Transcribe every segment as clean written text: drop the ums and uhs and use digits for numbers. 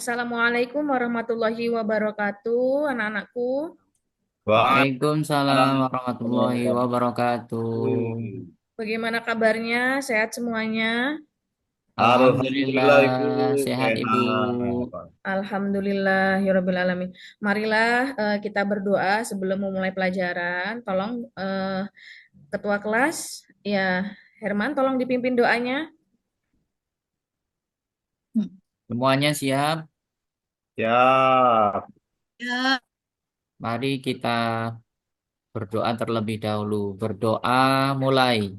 Assalamualaikum warahmatullahi wabarakatuh, anak-anakku. Waalaikumsalam warahmatullahi wabarakatuh. Hmm. Bagaimana kabarnya? Sehat semuanya? Alhamdulillah Alhamdulillah Ibu sehat Ibu. sehat. Alhamdulillah, ya Rabbil alamin. Marilah kita berdoa sebelum memulai pelajaran. Tolong Ketua kelas, ya Herman, tolong dipimpin doanya. Semuanya siap? Siap. Ya, Mari kita berdoa terlebih dahulu. Berdoa mulai.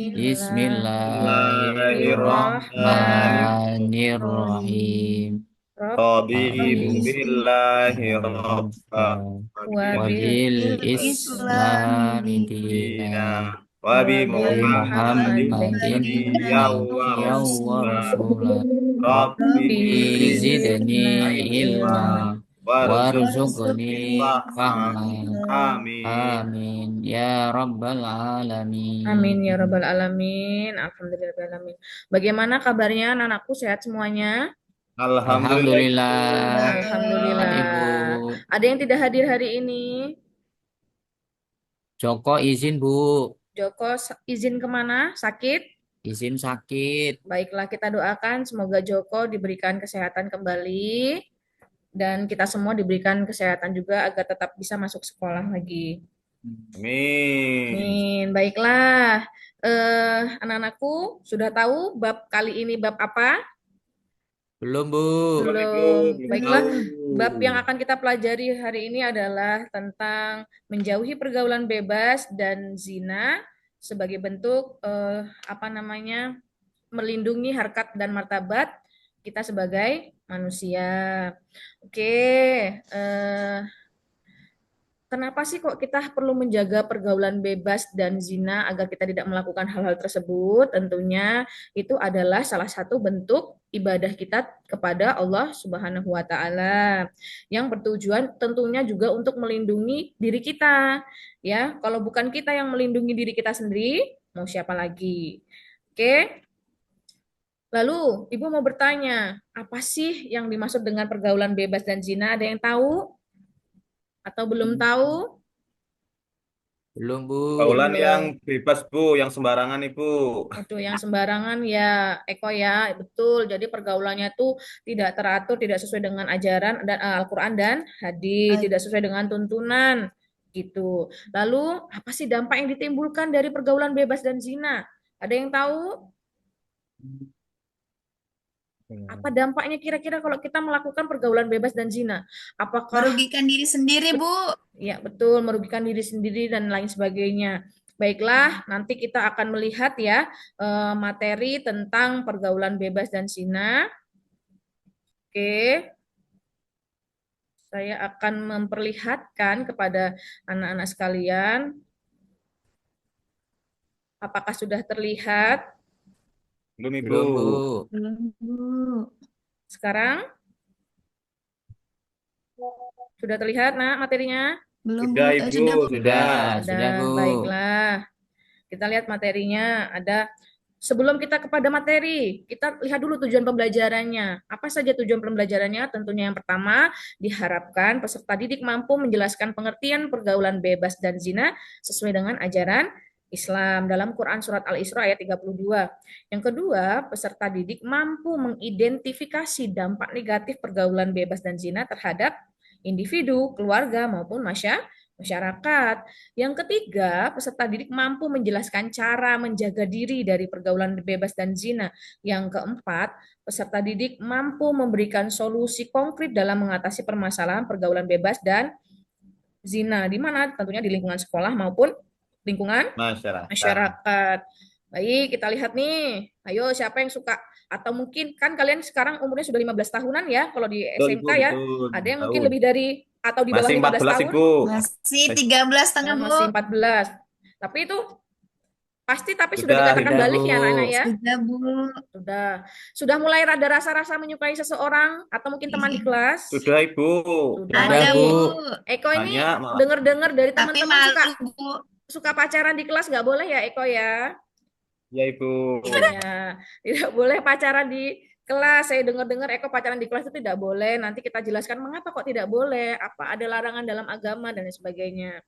Bismillahirrahmanirrahim. Bismillahirrahmanirrahim. Rabbi Raditu billahi rabba wabil Wabil Islam Islami dina. dina wa bi wabil Nabi Muhammadin Muhammadin Muhammadin nabiyyan wa nabiyyan wa rasulah. rasulah. Rabbi Rabbi Rabbi zidni zidna ilma ilma warzuqni fahma. fahma. Amin. Amin ya rabbal Amin ya alamin. Rabbal Alamin. Alhamdulillahirrahmanirrahim. Bagaimana kabarnya anak-anakku, sehat semuanya? Alhamdulillah Ibu. Alhamdulillah sehat Ibu. Alhamdulillah. Ada yang tidak hadir hari ini? Joko izin Bu, Joko izin kemana? Sakit? izin sakit. Baiklah, kita doakan semoga Joko diberikan kesehatan kembali dan kita semua diberikan kesehatan juga agar tetap bisa masuk sekolah lagi. Amin. Amin. Baiklah, anak-anakku sudah tahu bab kali ini bab apa? Belum Bu. Belum Ibu, Belum. belum Baiklah, tahu. bab yang akan kita pelajari hari ini adalah tentang menjauhi pergaulan bebas dan zina sebagai bentuk apa namanya? Melindungi harkat dan martabat kita sebagai manusia. Oke, eh, kenapa sih kok kita perlu menjaga pergaulan bebas dan zina agar kita tidak melakukan hal-hal tersebut? Tentunya itu adalah salah satu bentuk ibadah kita kepada Allah Subhanahu wa taala yang bertujuan tentunya juga untuk melindungi diri kita. Ya, kalau bukan kita yang melindungi diri kita sendiri, mau siapa lagi? Oke. Lalu, Ibu mau bertanya, apa sih yang dimaksud dengan pergaulan bebas dan zina? Ada yang tahu atau belum tahu? Belum Bu. Kaulan yang Belum. bebas Bu, yang sembarangan Ibu. Itu yang sembarangan ya, Eko ya, betul. Jadi pergaulannya tuh tidak teratur, tidak sesuai dengan ajaran dan Al-Qur'an dan hadis, tidak sesuai dengan tuntunan gitu. Lalu apa sih dampak yang ditimbulkan dari pergaulan bebas dan zina? Ada yang tahu? Apa dampaknya kira-kira kalau kita melakukan pergaulan bebas dan zina? Apakah merugikan diri sendiri, Bu. ya betul merugikan diri sendiri dan lain sebagainya? Baiklah, nanti kita akan melihat ya materi tentang pergaulan bebas dan zina. Oke, saya akan memperlihatkan kepada anak-anak sekalian. Apakah sudah terlihat Belum Ibu. Belum Bu. Belum, Bu. sekarang? Sudah terlihat, nak, materinya? Belum, Bu. Sudah Ibu, Sudah, Bu. sudah. Sudah Sudah, Bu. baiklah. Kita lihat materinya. Sebelum kita kepada materi, kita lihat dulu tujuan pembelajarannya. Apa saja tujuan pembelajarannya? Tentunya yang pertama, diharapkan peserta didik mampu menjelaskan pengertian pergaulan bebas dan zina sesuai dengan ajaran Islam dalam Quran Surat Al-Isra ayat 32. Yang kedua, peserta didik mampu mengidentifikasi dampak negatif pergaulan bebas dan zina terhadap individu, keluarga, maupun masyarakat. Yang ketiga, peserta didik mampu menjelaskan cara menjaga diri dari pergaulan bebas dan zina. Yang keempat, peserta didik mampu memberikan solusi konkret dalam mengatasi permasalahan pergaulan bebas dan zina, di mana tentunya di lingkungan sekolah maupun lingkungan Masyarakat. masyarakat. Baik, kita lihat nih. Ayo, siapa yang suka? Atau mungkin kan kalian sekarang umurnya sudah 15 tahunan ya, kalau di Betul Ibu, SMK ya. betul. Ada yang mungkin Tahun. lebih dari atau di bawah Masih 15 14 tahun. Ibu. Masih 13 setengah, Bu. Masih 14. Tapi itu pasti sudah Sudah dikatakan Ibu. Sudah Bu. balik ya anak-anak ya. Sudah, Bu. Sudah. Sudah mulai ada rasa-rasa menyukai seseorang atau mungkin teman di kelas? Sudah Ibu. Sudah. Sudah Ada, Bu. Bu. Eko ini Banyak malah. dengar-dengar dari Tapi teman-teman suka malu, Bu. suka pacaran di kelas, nggak boleh ya Eko ya? Ya Ibu. Ya, tidak boleh pacaran di kelas. Saya dengar-dengar Eko pacaran di kelas itu tidak boleh. Nanti kita jelaskan mengapa kok tidak boleh, apa ada larangan dalam agama dan lain sebagainya.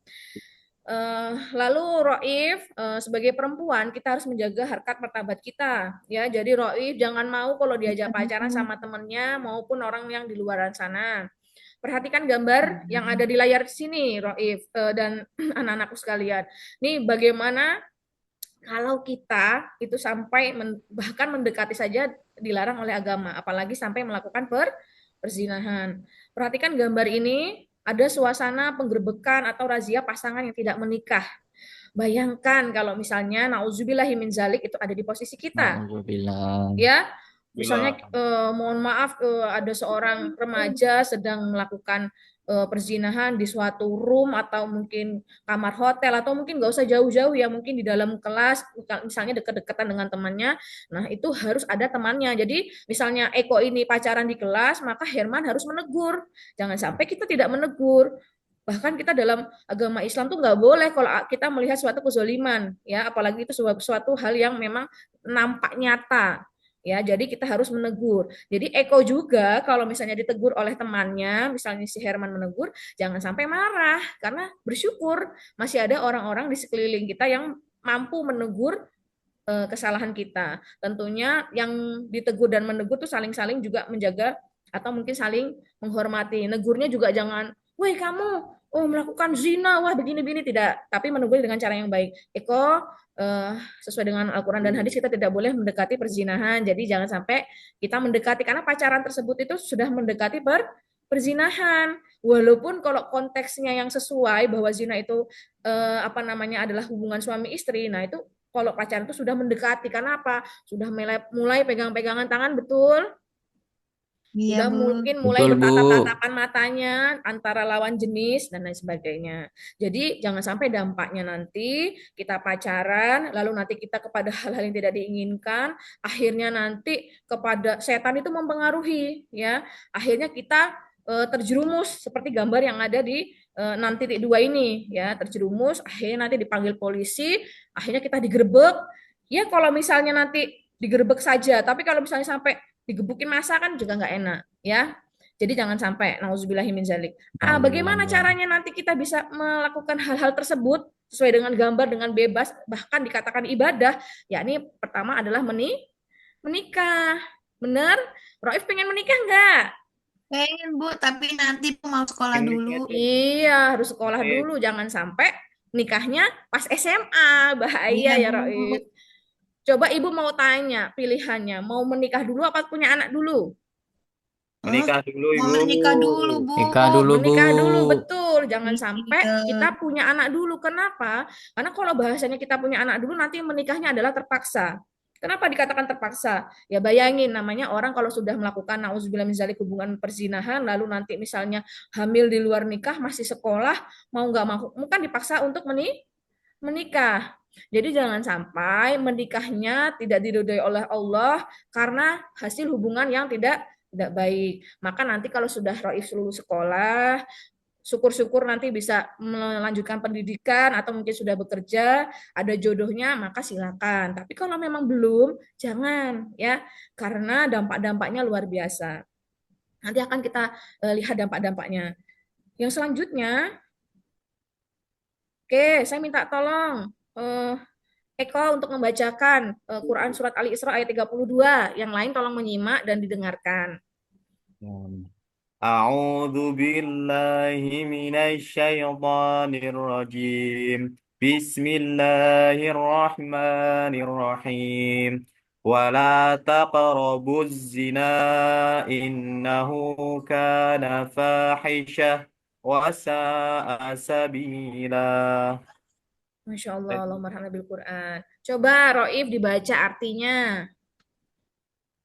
Lalu Roif, sebagai perempuan kita harus menjaga harkat martabat kita, ya. Jadi Roif jangan mau kalau diajak pacaran sama temennya maupun orang yang di luar sana. Perhatikan gambar yang ada di layar sini, Roif, dan anak-anakku sekalian. Nih bagaimana kalau kita itu sampai bahkan mendekati saja dilarang oleh agama, apalagi sampai melakukan perzinahan. Perhatikan gambar ini, ada suasana penggerbekan atau razia pasangan yang tidak menikah. Bayangkan kalau misalnya nauzubillahi min zalik itu ada di posisi kita. Alhamdulillah. Ya, misalnya mohon maaf ada seorang remaja sedang melakukan perzinahan di suatu room atau mungkin kamar hotel atau mungkin nggak usah jauh-jauh ya, mungkin di dalam kelas misalnya dekat-dekatan dengan temannya. Nah itu harus ada temannya. Jadi misalnya Eko ini pacaran di kelas, maka Herman harus menegur. Jangan sampai kita tidak menegur. Bahkan kita dalam agama Islam tuh nggak boleh kalau kita melihat suatu kezoliman, ya apalagi itu suatu hal yang memang nampak nyata. Ya, jadi kita harus menegur. Jadi Eko juga kalau misalnya ditegur oleh temannya, misalnya si Herman menegur, jangan sampai marah karena bersyukur masih ada orang-orang di sekeliling kita yang mampu menegur kesalahan kita. Tentunya yang ditegur dan menegur tuh saling-saling juga menjaga atau mungkin saling menghormati. Negurnya juga jangan, "Woi kamu, oh melakukan zina, wah begini-begini," tidak. Tapi menegur dengan cara yang baik. Eko, sesuai dengan Al-Quran dan hadis kita tidak boleh mendekati perzinahan. Jadi jangan sampai kita mendekati karena pacaran tersebut itu sudah mendekati perzinahan. Walaupun kalau konteksnya yang sesuai bahwa zina itu adalah hubungan suami istri. Nah, itu kalau pacaran itu sudah mendekati karena apa? Sudah mulai pegang-pegangan tangan, betul? Iya, Sudah Bu. mungkin mulai Betul, Bu. bertatap-tatapan matanya antara lawan jenis dan lain sebagainya. Jadi jangan sampai dampaknya nanti kita pacaran, lalu nanti kita kepada hal-hal yang tidak diinginkan, akhirnya nanti kepada setan itu mempengaruhi, ya. Akhirnya kita terjerumus seperti gambar yang ada di 6.2 ini, ya, terjerumus, akhirnya nanti dipanggil polisi, akhirnya kita digerebek. Ya kalau misalnya nanti digerebek saja, tapi kalau misalnya sampai digebukin masa kan juga nggak enak, ya. Jadi jangan sampai nauzubillahi min zalik. Bagaimana caranya nanti kita bisa melakukan hal-hal tersebut sesuai dengan gambar dengan bebas bahkan dikatakan ibadah, yakni pertama adalah menikah. Benar? Roif pengen menikah nggak? Pengen, Bu, tapi nanti Bu mau sekolah dulu. Iya, harus sekolah Oke. dulu, jangan sampai nikahnya pas SMA, bahaya Iya, ya Bu. Roif. Coba Ibu mau tanya pilihannya, mau menikah dulu apa punya anak dulu? Menikah dulu, Mau Ibu. menikah dulu, Bu. Nikah dulu, Bu. Menikah dulu, betul. Jangan sampai Iya. kita punya anak dulu. Kenapa? Karena kalau bahasanya kita punya anak dulu, nanti menikahnya adalah terpaksa. Kenapa dikatakan terpaksa? Ya bayangin, namanya orang kalau sudah melakukan nauzubillah min dzalik hubungan perzinahan, lalu nanti misalnya hamil di luar nikah, masih sekolah, mau nggak mau, kan dipaksa untuk menikah. Jadi jangan sampai menikahnya tidak diridhoi oleh Allah karena hasil hubungan yang tidak baik. Maka nanti kalau sudah Roif lulus sekolah, syukur-syukur nanti bisa melanjutkan pendidikan atau mungkin sudah bekerja, ada jodohnya, maka silakan. Tapi kalau memang belum, jangan ya, karena dampak-dampaknya luar biasa. Nanti akan kita lihat dampak-dampaknya. Yang selanjutnya, oke, saya minta tolong Eko untuk membacakan Quran Surat Ali Isra ayat 32. Yang lain tolong menyimak dan didengarkan. أعوذ بالله من الشيطان الرجيم بسم الله الرحمن الرحيم ولا تقربوا الزنا إنه كان فاحشة وساء سبيلا. Masya Allah, Allahumma rahmana bil Quran. Coba Roif dibaca artinya.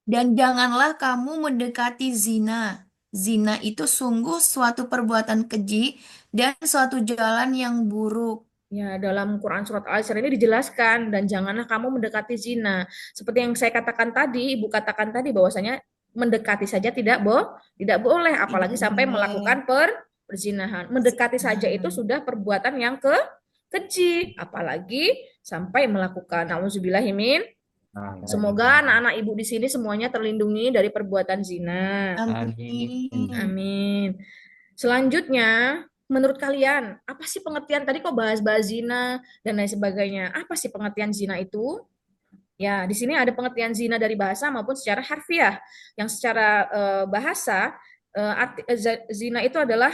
Dan janganlah kamu mendekati zina. Zina itu sungguh suatu perbuatan keji dan suatu jalan yang buruk. Ya, dalam Quran Surat Al-Isra ini dijelaskan, dan janganlah kamu mendekati zina. Seperti yang saya katakan tadi, Ibu katakan tadi bahwasanya mendekati saja tidak boleh, apalagi Tidak sampai boleh. melakukan perzinahan. Mendekati saja itu sudah perbuatan yang keji, apalagi sampai melakukan nauzubillahi min Semoga anak-anak ibu di sini semuanya terlindungi dari perbuatan zina. Amin. Amin. Selanjutnya, menurut kalian, apa sih pengertian tadi kok bahas-bahas zina dan lain sebagainya? Apa sih pengertian zina itu? Ya, di sini ada pengertian zina dari bahasa maupun secara harfiah. Yang secara bahasa, zina itu adalah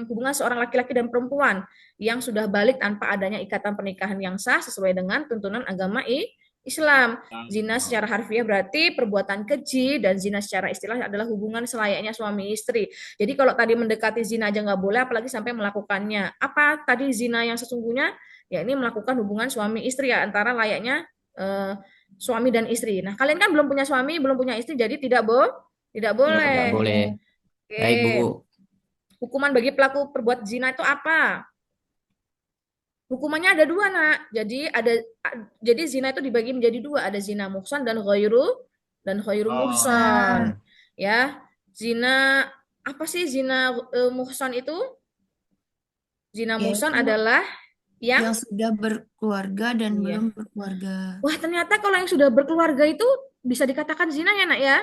hubungan seorang laki-laki dan perempuan yang sudah balik tanpa adanya ikatan pernikahan yang sah sesuai dengan tuntunan agama Islam. Zina secara harfiah berarti perbuatan keji, dan zina secara istilah adalah hubungan selayaknya suami istri. Jadi kalau tadi mendekati zina aja nggak boleh, apalagi sampai melakukannya. Apa tadi zina yang sesungguhnya? Ya ini melakukan hubungan suami istri ya, antara layaknya eh, suami dan istri. Nah, kalian kan belum punya suami, belum punya istri, jadi tidak Tidak boleh. boleh. Baik, Bu. Oke. Hukuman bagi pelaku perbuat zina itu apa? Hukumannya ada dua, nak. Jadi zina itu dibagi menjadi dua, ada zina muhsan dan ghairu muhsan. Ya, zina apa sih zina muhsan itu? Zina muhsan Yaitu adalah yang yang sudah berkeluarga dan iya. belum berkeluarga. Wah, ternyata kalau yang sudah berkeluarga itu bisa dikatakan zina ya, nak ya.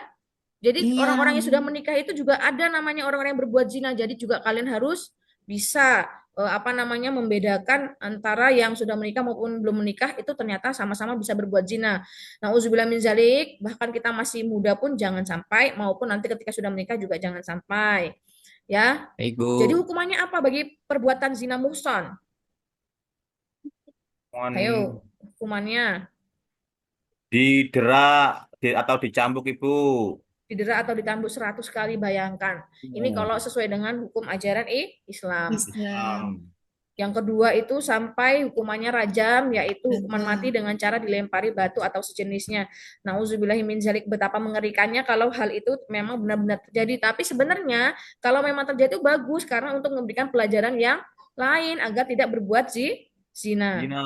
Jadi Iya, orang-orang yang sudah menikah itu juga ada namanya orang-orang yang berbuat zina. Jadi juga kalian harus bisa apa namanya membedakan antara yang sudah menikah maupun belum menikah itu ternyata sama-sama bisa berbuat zina. Nauzubillah min zalik, bahkan kita masih muda pun jangan sampai, maupun nanti ketika sudah menikah juga jangan sampai. Ya. Baik, Jadi Bu. hukumannya apa bagi perbuatan zina muhsan? Ayo, hukumannya Didera atau dicambuk Ibu. didera atau ditambuk 100 kali, bayangkan. Ini kalau sesuai dengan hukum ajaran Islam. Islam. Yang kedua itu sampai hukumannya rajam, yaitu hukuman Rajam. mati dengan cara dilempari batu atau sejenisnya. Nauzubillahi min zalik, betapa mengerikannya kalau hal itu memang benar-benar terjadi. Tapi sebenarnya kalau memang terjadi itu bagus, karena untuk memberikan pelajaran yang lain agar tidak berbuat zina. Zina.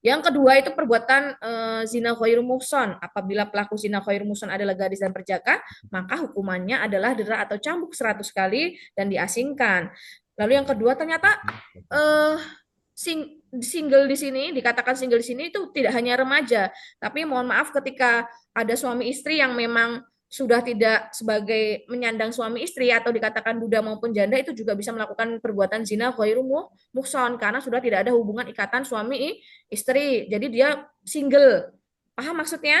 Yang kedua itu perbuatan zina ghairu muhsan. Apabila pelaku zina ghairu muhsan adalah gadis dan perjaka, maka hukumannya adalah dera atau cambuk 100 kali dan diasingkan. Lalu yang kedua ternyata eh, single di sini, dikatakan single di sini itu tidak hanya remaja, tapi mohon maaf ketika ada suami istri yang memang sudah tidak sebagai menyandang suami istri atau dikatakan duda maupun janda, itu juga bisa melakukan perbuatan zina ghairu muhsan karena sudah tidak ada hubungan ikatan suami istri. Jadi dia single. Paham maksudnya?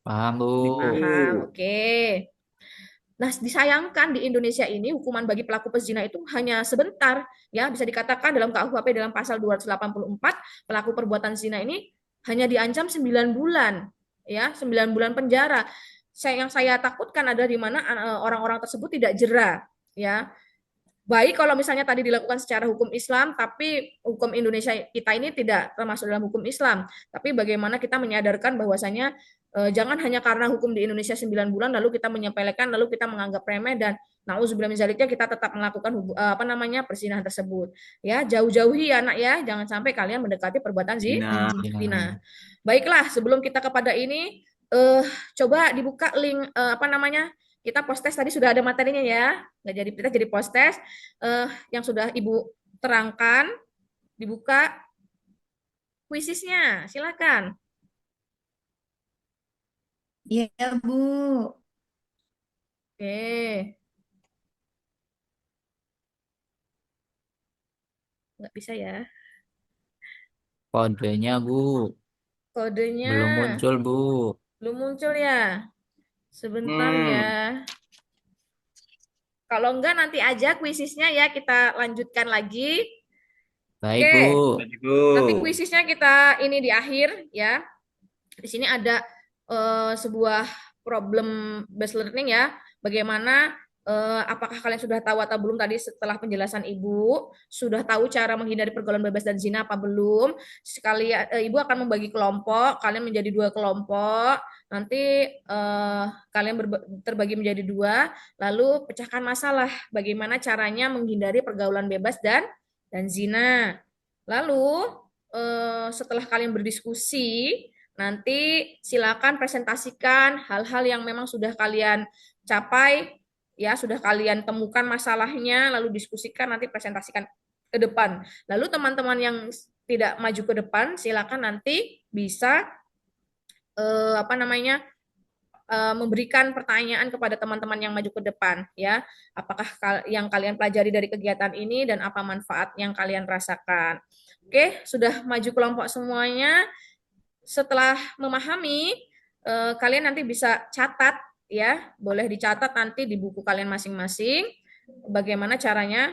Paham, Bu. Paham. Oke. Nah, disayangkan di Indonesia ini hukuman bagi pelaku pezina itu hanya sebentar, ya bisa dikatakan dalam KUHP dalam pasal 284 pelaku perbuatan zina ini hanya diancam 9 bulan, ya 9 bulan penjara. Yang saya takutkan ada di mana orang-orang tersebut tidak jera, ya. Baik kalau misalnya tadi dilakukan secara hukum Islam, tapi hukum Indonesia kita ini tidak termasuk dalam hukum Islam. Tapi bagaimana kita menyadarkan bahwasanya jangan hanya karena hukum di Indonesia 9 bulan lalu kita menyepelekan, lalu kita menganggap remeh, dan nauzubillah min zaliknya kita tetap melakukan perzinahan tersebut. Ya, jauh-jauhi ya anak ya, jangan sampai kalian mendekati perbuatan Zina. zina. Baiklah, sebelum kita kepada ini coba dibuka link kita post test tadi sudah ada materinya ya, nggak jadi kita jadi post test yang sudah Ibu terangkan, dibuka kuisisnya, silakan. Iya, Bu. Oke, nggak bisa ya. Kodenya, Bu. Kodenya Belum muncul, Bu. belum muncul ya. Sebentar ya. Kalau enggak nanti aja kuisisnya ya kita lanjutkan lagi. Baik, Oke. Bu. Nanti kuisisnya kita ini di akhir ya. Di sini ada sebuah problem based learning ya. Bagaimana apakah kalian sudah tahu atau belum tadi setelah penjelasan Ibu, sudah tahu cara menghindari pergaulan bebas dan zina apa belum? Sekali Ibu akan membagi kelompok, kalian menjadi 2 kelompok. Nanti kalian terbagi menjadi 2, lalu pecahkan masalah bagaimana caranya menghindari pergaulan bebas dan zina. Lalu setelah kalian berdiskusi, nanti silakan presentasikan hal-hal yang memang sudah kalian capai, ya sudah kalian temukan masalahnya, lalu diskusikan, nanti presentasikan ke depan. Lalu teman-teman yang tidak maju ke depan, silakan nanti bisa apa namanya memberikan pertanyaan kepada teman-teman yang maju ke depan ya. Apakah yang kalian pelajari dari kegiatan ini dan apa manfaat yang kalian rasakan. Oke, sudah maju kelompok semuanya. Setelah memahami, kalian nanti bisa catat ya, boleh dicatat nanti di buku kalian masing-masing bagaimana caranya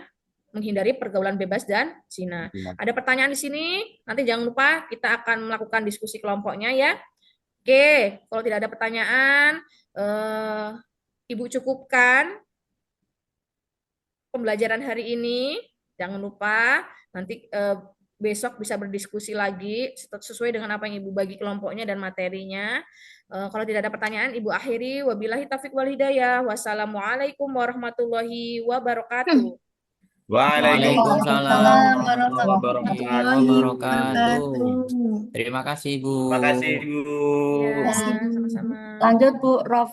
menghindari pergaulan bebas dan zina. Ada pertanyaan di sini? Nanti jangan lupa kita akan melakukan diskusi kelompoknya ya. Oke, kalau tidak ada pertanyaan, Ibu cukupkan pembelajaran hari ini. Jangan lupa nanti besok bisa berdiskusi lagi sesuai dengan apa yang Ibu bagi kelompoknya dan materinya. Kalau tidak ada pertanyaan, Ibu akhiri. Wabillahi taufiq wal hidayah. Wassalamualaikum warahmatullahi wabarakatuh. Waalaikumsalam Waalaikumsalam warahmatullahi warahmatullahi wabarakatuh. wabarakatuh. Terima kasih, Bu. Terima kasih, Bu. Ya, Terima kasih, Bu. sama-sama. Lanjut Bu Rof.